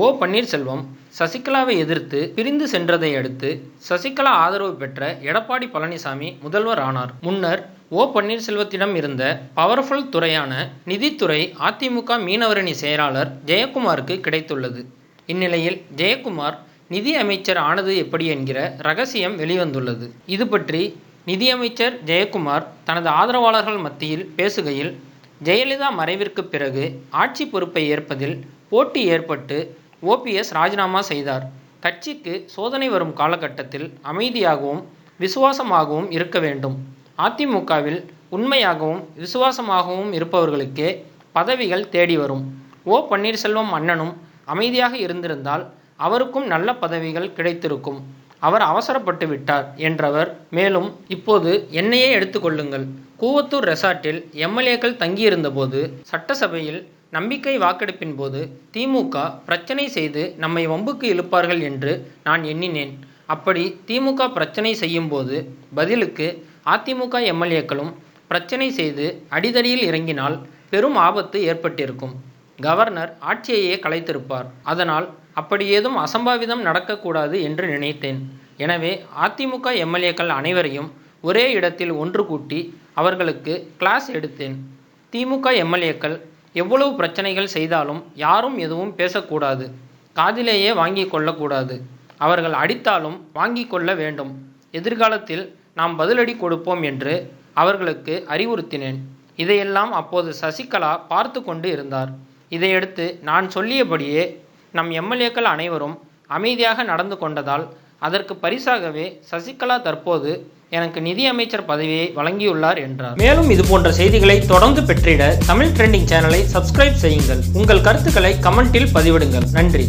ஓ பன்னீர்செல்வம் சசிகலாவை எதிர்த்து பிரிந்து சென்றதை அடுத்து சசிகலா ஆதரவு பெற்ற எடப்பாடி பழனிசாமி முதல்வர் ஆனார். முன்னர் ஓ பன்னீர்செல்வத்திடம் இருந்த பவர்ஃபுல் துறையான நிதித்துறை அதிமுக மீனவரணி செயலாளர் ஜெயக்குமாருக்கு கிடைத்துள்ளது. இந்நிலையில் ஜெயக்குமார் நிதி அமைச்சர் ஆனது எப்படி என்கிற ரகசியம் வெளிவந்துள்ளது. இது பற்றி நிதியமைச்சர் ஜெயக்குமார் தனது ஆதரவாளர்கள் மத்தியில் பேசுகையில், ஜெயலலிதா மறைவிற்கு பிறகு ஆட்சி பொறுப்பை ஏற்பதில் போட்டி ஏற்பட்டு OPS ராஜினாமா செய்தார். கட்சிக்கு சோதனை வரும் காலகட்டத்தில் அமைதியாகவும் விசுவாசமாகவும் இருக்க வேண்டும். அதிமுகவில் உண்மையாகவும் விசுவாசமாகவும் இருப்பவர்களுக்கே பதவிகள் தேடி வரும். ஓ பன்னீர்செல்வம் அண்ணனும் அமைதியாக இருந்திருந்தால் அவருக்கும் நல்ல பதவிகள் கிடைத்திருக்கும். அவர் அவசரப்பட்டு விட்டார் என்றவர் மேலும், இப்போது என்னையே எடுத்துக்கொள்ளுங்கள். கூவத்தூர் ரெசார்ட்டில் MLAக்கள் தங்கியிருந்தபோது சட்டசபையில் நம்பிக்கை வாக்கெடுப்பின் போது திமுக பிரச்சனை செய்து நம்மை வம்புக்கு இழுப்பார்கள் என்று நான் எண்ணினேன். அப்படி திமுக பிரச்சனை செய்யும் போது பதிலுக்கு அதிமுக MLAக்களும் பிரச்சனை செய்து அடிதடியில் இறங்கினால் பெரும் ஆபத்து ஏற்பட்டிருக்கும். கவர்னர் ஆட்சியையே கலைத்திருப்பார். அதனால் அப்படி ஏதும் அசம்பாவிதம் நடக்கக்கூடாது என்று நினைத்தேன். எனவே அதிமுக MLAக்கள் அனைவரையும் ஒரே இடத்தில் ஒன்று கூட்டி அவர்களுக்கு கிளாஸ் எடுத்தேன். திமுக MLAக்கள் எவ்வளவு பிரச்சனைகள் செய்தாலும் யாரும் எதுவும் பேசக்கூடாது. காதிலேயே வாங்கி கொள்ளக்கூடாது. அவர்கள் அடித்தாலும் வாங்கி கொள்ள வேண்டும். எதிர்காலத்தில் நாம் பதிலடி கொடுப்போம் என்று அவர்களுக்கு அறிவுறுத்தினேன். இதையெல்லாம் அப்போது சசிகலா பார்த்து கொண்டு இருந்தார். இதையடுத்து நான் சொல்லியபடியே நம் MLAக்கள் அனைவரும் அமைதியாக நடந்து கொண்டதால் அதற்கு பரிசாகவே சசிகலா தற்போது எனக்கு நிதி அமைச்சர் பதவியை வழங்கியுள்ளார் என்றார். மேலும் இது போன்ற செய்திகளை தொடர்ந்து பெற்றிட தமிழ் ட்ரெண்டிங் சேனலை சப்ஸ்கிரைப் செய்யுங்கள். உங்கள் கருத்துக்களை கமெண்டில் பதிவிடுங்கள். நன்றி.